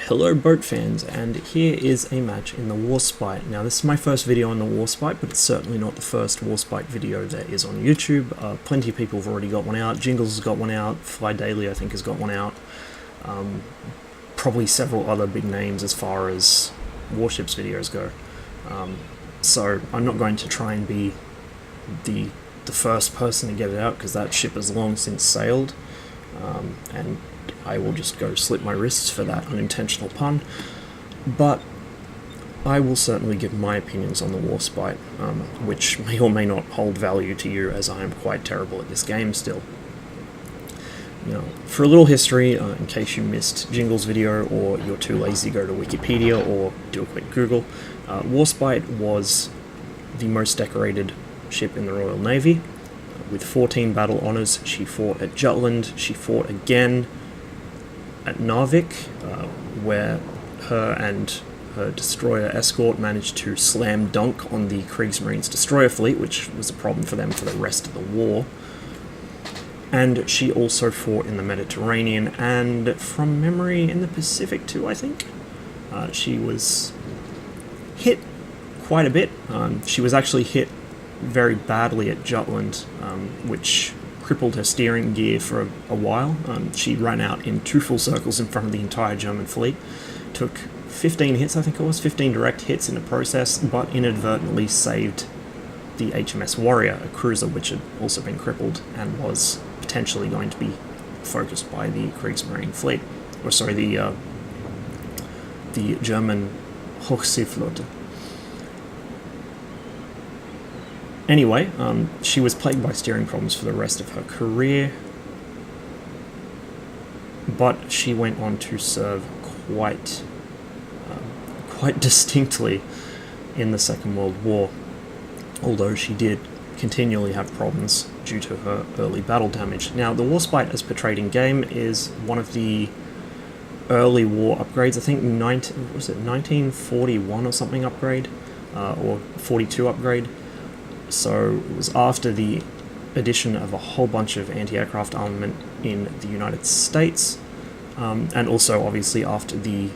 Hello boat fans, and here is a match in the Warspite. Now this is my first video on the Warspite, but it's certainly not the first Warspite video that is on YouTube. Plenty of people have already got one out. Jingles has got one out, Fly Daily I think has got one out. Probably several other big names as far as warships videos go. So I'm not going to try and be the first person to get it out, because that ship has long since sailed. And I will just go slit my wrists for that unintentional pun, but I will certainly give my opinions on the Warspite, which may or may not hold value to you, as I am quite terrible at this game still. Now, for a little history, in case you missed Jingle's video, or you're too lazy to go to Wikipedia or do a quick Google, Warspite was the most decorated ship in the Royal Navy. With 14 battle honours, she fought at Jutland, she fought again at Narvik, where her and her destroyer escort managed to slam dunk on the Kriegsmarine's destroyer fleet, which was a problem for them for the rest of the war. And she also fought in the Mediterranean, and from memory in the Pacific too, I think. She was hit quite a bit. She was actually hit very badly at Jutland, which crippled her steering gear for a while. She ran out in 2 full circles in front of the entire German fleet. Took 15 hits, I think it was, 15 direct hits in the process, but inadvertently saved the HMS Warrior, a cruiser which had also been crippled and was potentially going to be focused by the Kriegsmarine fleet. Or sorry, the German Hochseeflotte. Anyway, she was plagued by steering problems for the rest of her career, but she went on to serve quite distinctly in the Second World War, although she did continually have problems due to her early battle damage. Now, the Warspite, as portrayed in game, is one of the early war upgrades. I think 1941 or something upgrade, or 42 upgrade. So it was after the addition of a whole bunch of anti-aircraft armament in the United States, and also obviously after the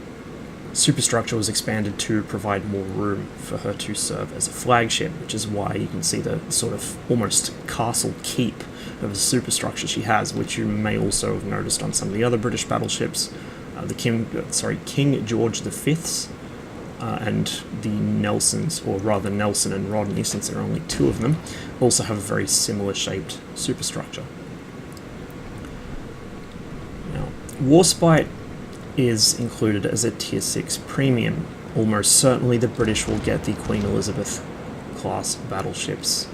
superstructure was expanded to provide more room for her to serve as a flagship, which is why you can see the sort of almost castle keep of a superstructure she has, which you may also have noticed on some of the other British battleships. The King George V's, and the Nelsons, or rather Nelson and Rodney, since there are only 2 of them, also have a very similar shaped superstructure. Now, Warspite is included as a Tier 6 premium. Almost certainly the British will get the Queen Elizabeth class battleships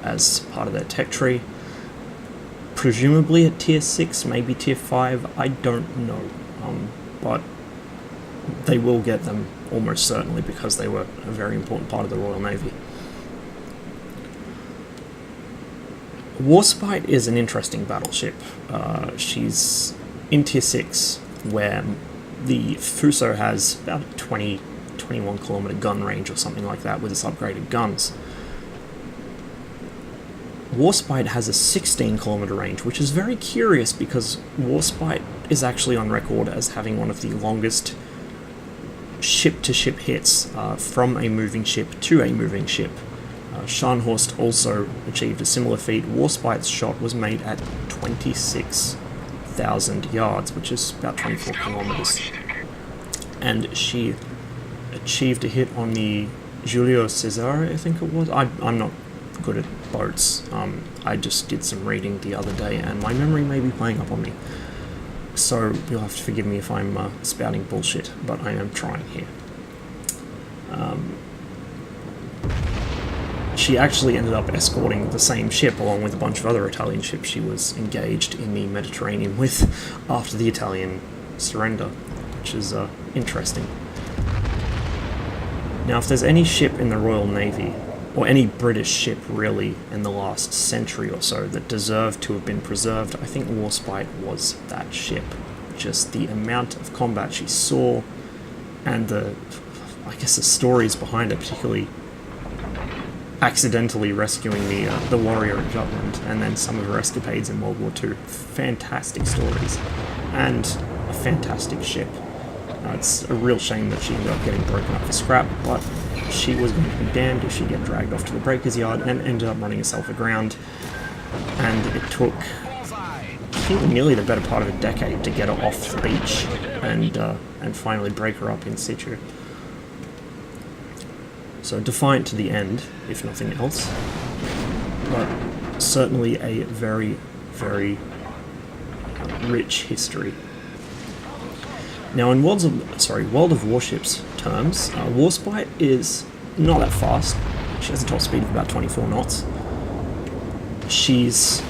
as part of their tech tree. Presumably at Tier 6, maybe Tier 5, I don't know, but they will get them almost certainly, because they were a very important part of the Royal Navy. Warspite is an interesting battleship. She's in Tier 6, where the Fuso has about a 21 kilometer gun range or something like that with its upgraded guns. Warspite has a 16 kilometer range, which is very curious, because Warspite is actually on record as having one of the longest ship-to-ship hits from a moving ship to a moving ship. Scharnhorst also achieved a similar feat. Warspite's shot was made at 26,000 yards, which is about 24 kilometers. And she achieved a hit on the Giulio Cesare, I think it was. I'm not good at boats. I just did some reading the other day, and my memory may be playing up on me. So you'll have to forgive me if I'm spouting bullshit, but I am trying here. She actually ended up escorting the same ship along with a bunch of other Italian ships she was engaged in the Mediterranean with after the Italian surrender, which is interesting. Now, if there's any ship in the Royal Navy, or any British ship really in the last century or so, that deserved to have been preserved, I think Warspite was that ship. Just the amount of combat she saw, and the stories behind it, particularly accidentally rescuing the Warrior at Jutland, and then some of her escapades in World War II. Fantastic stories, and a fantastic ship. It's a real shame that she ended up getting broken up for scrap, but she was going to be damned if she get dragged off to the breaker's yard and ended up running herself aground. And it took, I think, nearly the better part of a decade to get her off the beach and finally break her up in situ. So defiant to the end, if nothing else, but certainly a very, very rich history. Now, in World of Warships terms, Warspite is not that fast. She has a top speed of about 24 knots. She's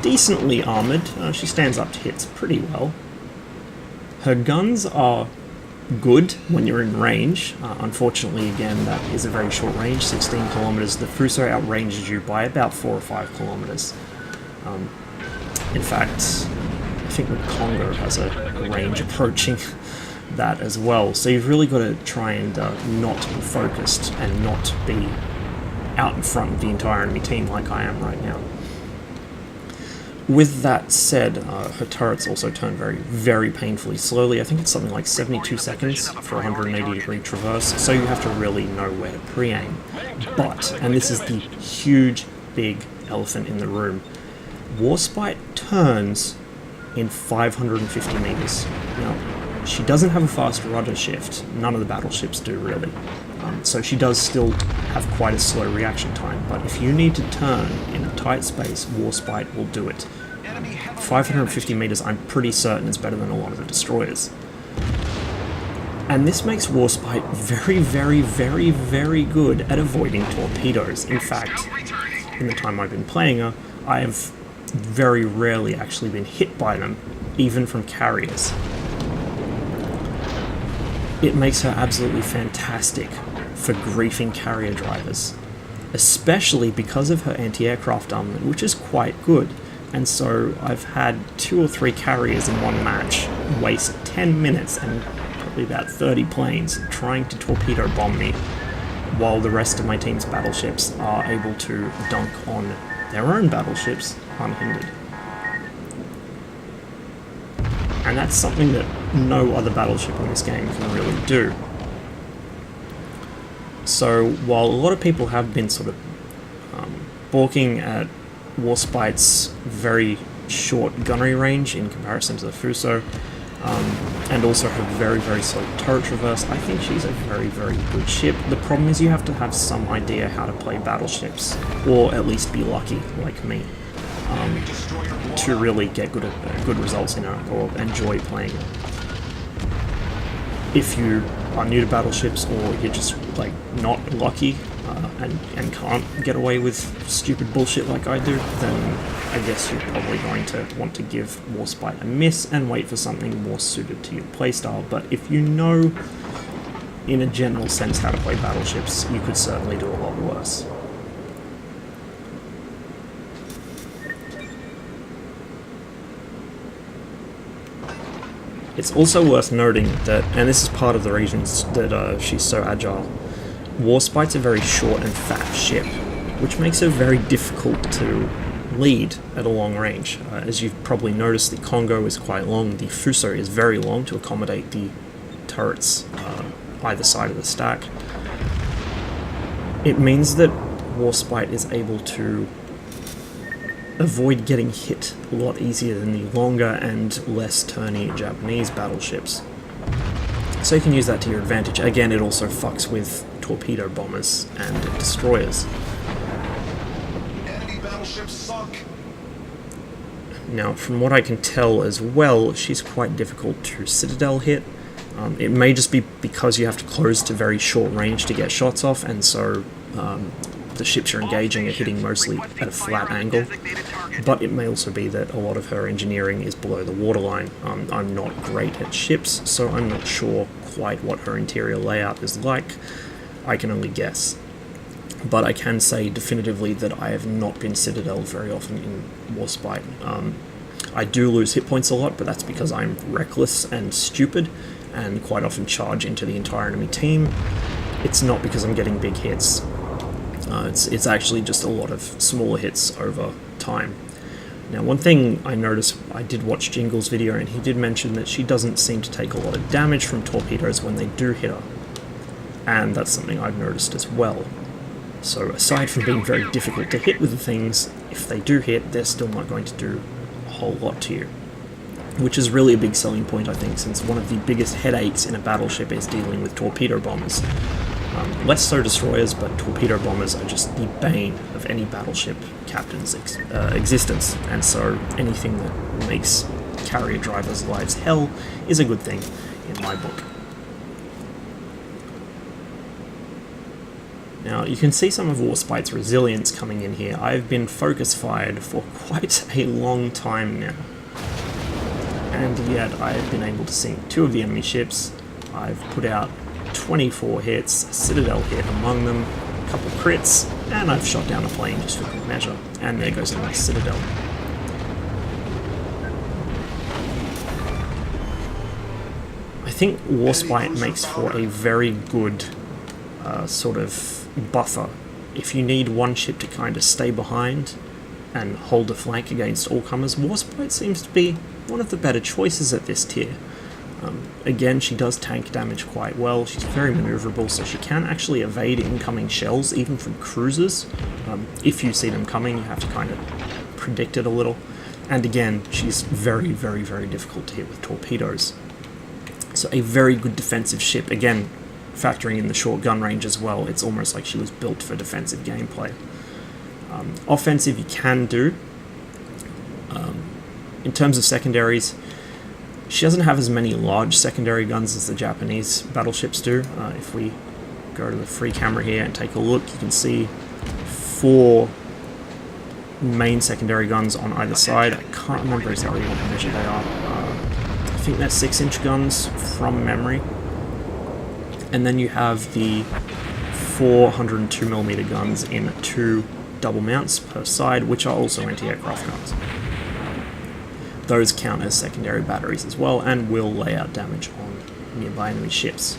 decently armoured. She stands up to hits pretty well. Her guns are good when you're in range. Unfortunately, again, that is a very short range, 16 kilometers. The Fuso outranges you by about 4 or 5 kilometers. In fact, I think the Congo has a range approaching that as well. So you've really got to try and not be focused and not be out in front of the entire enemy team like I am right now. With that said, her turrets also turn very, very painfully slowly. I think it's something like 72 seconds for a 180-degree traverse, so you have to really know where to pre-aim. But, and this is the huge, big elephant in the room, Warspite turns in 550 meters. Now, she doesn't have a fast rudder shift. None of the battleships do, really. So she does still have quite a slow reaction time, but if you need to turn in a tight space, Warspite will do it. 550 meters, I'm pretty certain, is better than a lot of the destroyers. And this makes Warspite very, very, very, very good at avoiding torpedoes. In fact, in the time I've been playing her, I have very rarely actually been hit by them, even from carriers. It makes her absolutely fantastic for griefing carrier drivers, especially because of her anti-aircraft armament, which is quite good. And so I've had 2 or 3 carriers in one match waste 10 minutes and probably about 30 planes trying to torpedo bomb me, while the rest of my team's battleships are able to dunk on their own battleships unhindered. And that's something that no other battleship in this game can really do. So while a lot of people have been sort of balking at Warspite's very short gunnery range in comparison to the Fuso, and also her very, very slow turret traverse, I think she's a very, very good ship. The problem is you have to have some idea how to play battleships, or at least be lucky, like me, to really get good results in her, or enjoy playing her. If you are new to battleships, or you're just like not lucky and can't get away with stupid bullshit like I do, then I guess you're probably going to want to give Warspite a miss and wait for something more suited to your playstyle. But if you know in a general sense how to play battleships, you could certainly do a lot worse. It's also worth noting that, and this is part of the reasons that she's so agile, Warspite's a very short and fat ship, which makes her very difficult to lead at a long range. As you've probably noticed, the Congo is quite long, the Fuso is very long to accommodate the turrets either side of the stack. It means that Warspite is able to avoid getting hit a lot easier than the longer and less turny Japanese battleships. So you can use that to your advantage. Again, it also fucks with torpedo bombers and destroyers. Enemy battleships sunk. Now, from what I can tell as well, she's quite difficult to citadel hit. It may just be because you have to close to very short range to get shots off, and so the ships you're engaging are hitting mostly at a flat angle, but it may also be that a lot of her engineering is below the waterline. I'm not great at ships, so I'm not sure quite what her interior layout is like. I can only guess. But I can say definitively that I have not been citadeled very often in Warspite. I do lose hit points a lot, but that's because I'm reckless and stupid, and quite often charge into the entire enemy team. It's not because I'm getting big hits. It's actually just a lot of smaller hits over time. Now, one thing I noticed, I did watch Jingle's video, and he did mention that she doesn't seem to take a lot of damage from torpedoes when they do hit her. And that's something I've noticed as well. So aside from being very difficult to hit with the things, if they do hit, they're still not going to do a whole lot to you. Which is really a big selling point, I think, since one of the biggest headaches in a battleship is dealing with torpedo bombers. Less so destroyers, but torpedo bombers are just the bane of any battleship captain's existence, and so anything that makes carrier drivers' lives hell is a good thing in my book. Now, you can see some of Warspite's resilience coming in here. I've been focus fired for quite a long time now, and yet I've been able to sink 2 of the enemy ships. I've put out 24 hits, a Citadel hit among them, a couple crits, and I've shot down a plane just for good measure. And there goes another Citadel. I think Warspite makes for a very good sort of buffer. If you need one ship to kind of stay behind and hold a flank against all comers, Warspite seems to be one of the better choices at this tier. Again, she does tank damage quite well. She's very maneuverable, so she can actually evade incoming shells, even from cruisers. If you see them coming, you have to kind of predict it a little. And again, she's very, very, very difficult to hit with torpedoes. So a very good defensive ship. Again, factoring in the short gun range as well, it's almost like she was built for defensive gameplay. Offensive you can do. In terms of secondaries, she doesn't have as many large secondary guns as the Japanese battleships do. If we go to the free camera here and take a look, you can see 4 main secondary guns on either side. I can't remember exactly what measure they are. I think they're 6-inch guns from memory. And then you have the 402mm guns in 2 double mounts per side, which are also anti-aircraft guns. Those count as secondary batteries as well, and will lay out damage on nearby enemy ships.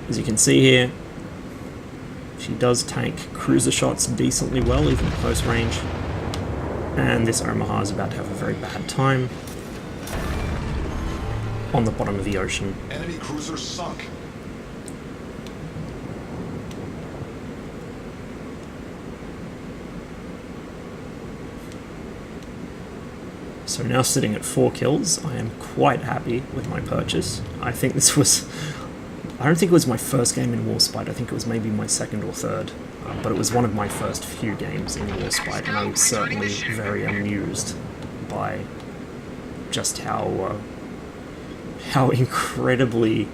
As you can see here, she does tank cruiser shots decently well, even at close range. And this Omaha is about to have a very bad time on the bottom of the ocean. Enemy cruiser sunk. So now sitting at 4 kills, I am quite happy with my purchase. I think this was... I don't think it was my first game in Warspite, I think it was maybe my second or third. But it was one of my first few games in Warspite, and I was certainly very amused by just how incredibly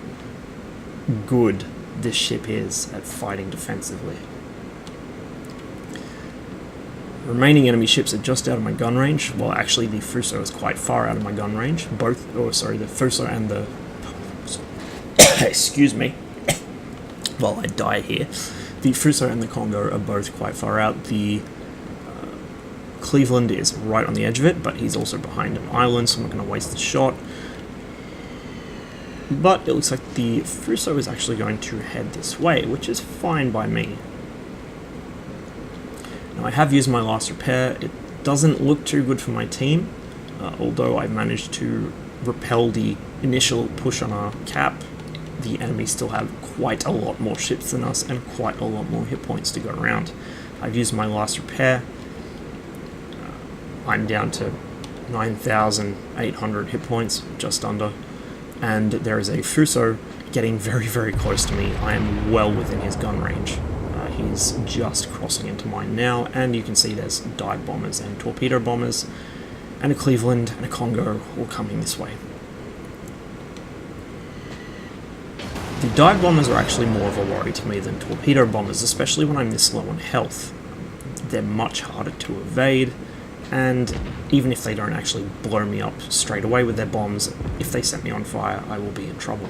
good this ship is at fighting defensively. Remaining enemy ships are just out of my gun range. Well, actually, the Fuso is quite far out of my gun range. The Fuso and the... excuse me. Well, I die here. The Fuso and the Congo are both quite far out. The Cleveland is right on the edge of it, but he's also behind an island, so I'm not going to waste the shot. But it looks like the Fuso is actually going to head this way, which is fine by me. Now, I have used my last repair. It doesn't look too good for my team, although I've managed to repel the initial push on our cap. The enemy still have quite a lot more ships than us and quite a lot more hit points to go around. I've used my last repair. I'm down to 9,800 hit points, just under. And there is a Fuso getting very, very close to me. I am well within his gun range. He's just crossing into mine now, and you can see there's dive bombers and torpedo bombers, and a Cleveland and a Congo all coming this way. The dive bombers are actually more of a worry to me than torpedo bombers, especially when I'm this low on health. They're much harder to evade, and even if they don't actually blow me up straight away with their bombs, if they set me on fire, I will be in trouble.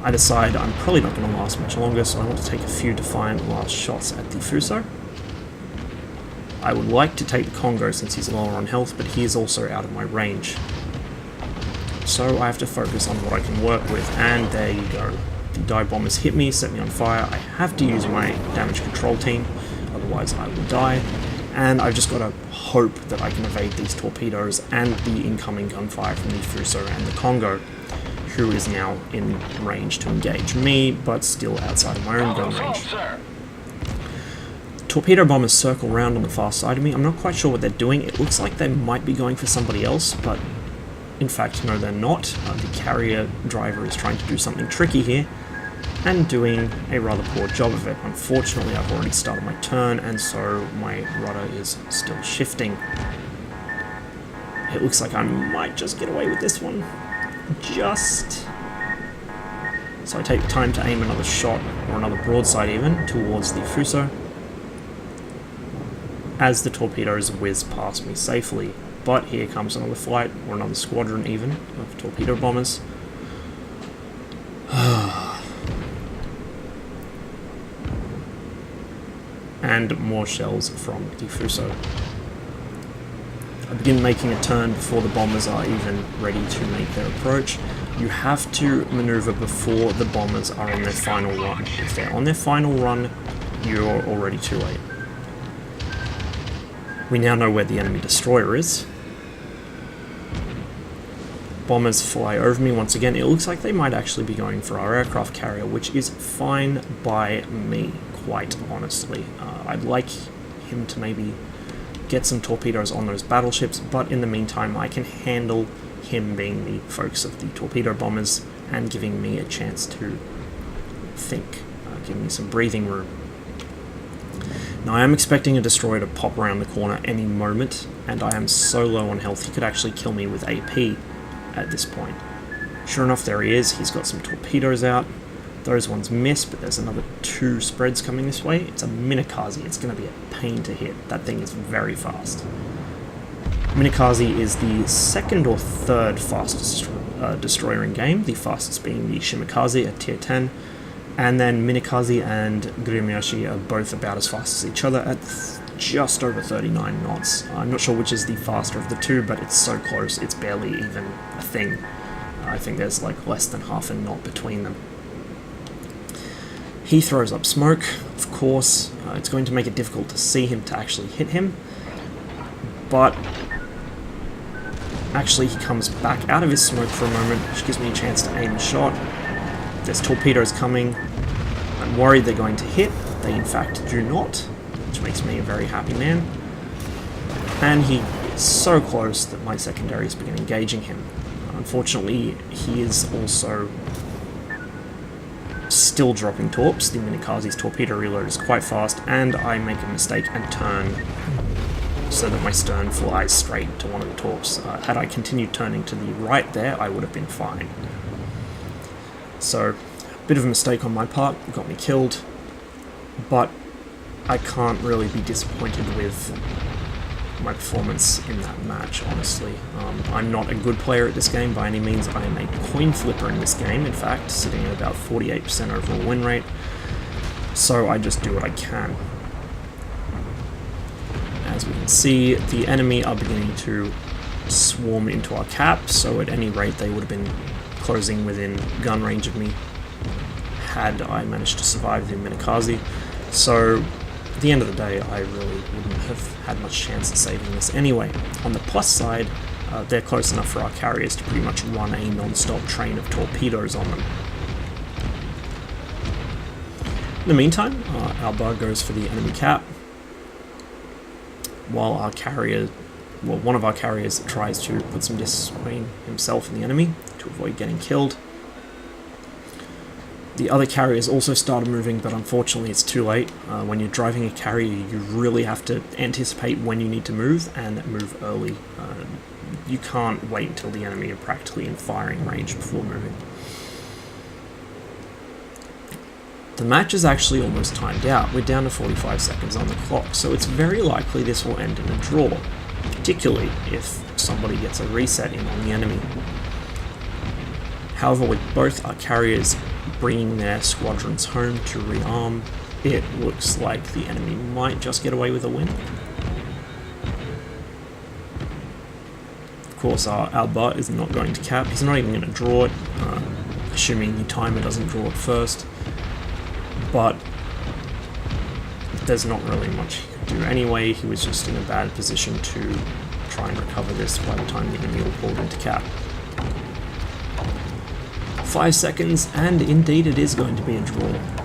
I decide I'm probably not going to last much longer, so I want to take a few defiant last shots at the Fuso. I would like to take the Congo since he's lower on health, but he is also out of my range. So I have to focus on what I can work with, and there you go. The dive bombers hit me, set me on fire. I have to use my damage control team, otherwise I will die. And I've just got to hope that I can evade these torpedoes and the incoming gunfire from the Fuso and the Congo, who is now in range to engage me, but still outside of my own gun range. Torpedo bombers circle round on the far side of me. I'm not quite sure what they're doing. It looks like they might be going for somebody else, but in fact, no, they're not. The carrier driver is trying to do something tricky here, and doing a rather poor job of it. Unfortunately, I've already started my turn, and so my rudder is still shifting. It looks like I might just get away with this one. Just. So I take time to aim another shot, or another broadside even, towards the Fuso, as the torpedoes whiz past me safely. But here comes another flight, or another squadron even, of torpedo bombers. And more shells from the Fuso. I begin making a turn before the bombers are even ready to make their approach. You have to maneuver before the bombers are on their final run. If they're on their final run, you're already too late. We now know where the enemy destroyer is. Bombers fly over me once again. It looks like they might actually be going for our aircraft carrier, which is fine by me, quite honestly. I'd like him to maybe get some torpedoes on those battleships, but in the meantime I can handle him being the focus of the torpedo bombers and giving me a chance to think, giving me some breathing room. Now I am expecting a destroyer to pop around the corner any moment, and I am so low on health he could actually kill me with AP at this point. Sure enough, there he is. He's got some torpedoes out. Those ones miss, but there's another 2 spreads coming this way. It's a Minikaze. It's going to be a pain to hit. That thing is very fast. Minikaze is the second or third fastest destroyer in game, the fastest being the Shimikaze at tier 10, and then Minikaze and Grimyashi are both about as fast as each other at just over 39 knots. I'm not sure which is the faster of the two, but it's so close, it's barely even a thing. I think there's like less than half a knot between them. He throws up smoke, of course. It's going to make it difficult to see him to actually hit him, but actually he comes back out of his smoke for a moment, which gives me a chance to aim a shot. There's torpedoes coming. I'm worried they're going to hit. They in fact do not, which makes me a very happy man. And he is so close that my secondaries begin engaging him. Unfortunately, he is also still dropping torps. The Minikaze's torpedo reload is quite fast, and I make a mistake and turn so that my stern flies straight to one of the torps. Had I continued turning to the right there, I would have been fine. So, a bit of a mistake on my part, got me killed, but I can't really be disappointed with my performance in that match, honestly. I'm not a good player at this game by any means. I am a coin flipper in this game, in fact, sitting at about 48% overall win rate, so I just do what I can. As we can see, the enemy are beginning to swarm into our cap, so at any rate they would have been closing within gun range of me had I managed to survive the Minikaze. So at the end of the day, I really wouldn't have had much chance of saving this anyway. On the plus side, they're close enough for our carriers to pretty much run a non-stop train of torpedoes on them. In the meantime, our bug goes for the enemy cap, while our carrier, well, one of our carriers tries to put some distance between himself and the enemy to avoid getting killed. The other carriers also started moving, but unfortunately it's too late. When you're driving a carrier, you really have to anticipate when you need to move, and move early. You can't wait until the enemy are practically in firing range before moving. The match is actually almost timed out. We're down to 45 seconds on the clock, so it's very likely this will end in a draw, particularly if somebody gets a reset in on the enemy. However, with both our carriers bringing their squadrons home to rearm, it looks like the enemy might just get away with a win. Of course, our butt is not going to cap. He's not even going to draw it, assuming the timer doesn't draw it first, but there's not really much he could do anyway. He was just in a bad position to try and recover this by the time the Emil pulled into cap. 5 seconds, and indeed it is going to be a draw.